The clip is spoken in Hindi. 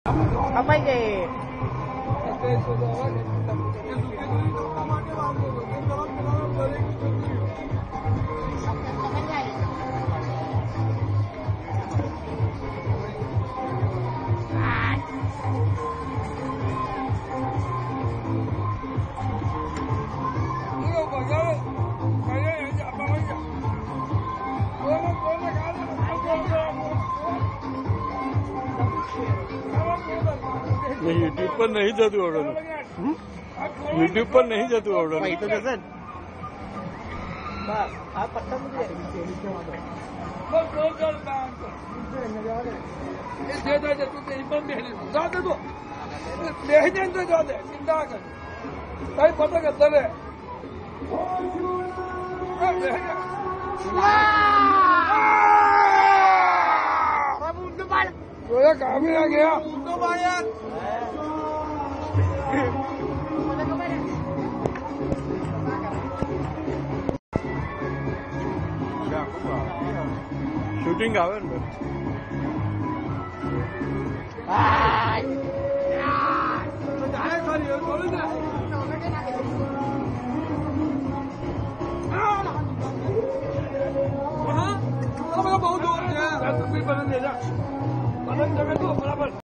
Apa ini? YouTube पर नहीं जाती ऑर्डर YouTube पर नहीं जाती order Wah itu Jason. Mbak, apa temen काम ही आ गया शूटिंग आवे ने बहुत दूर है बदल जगह तो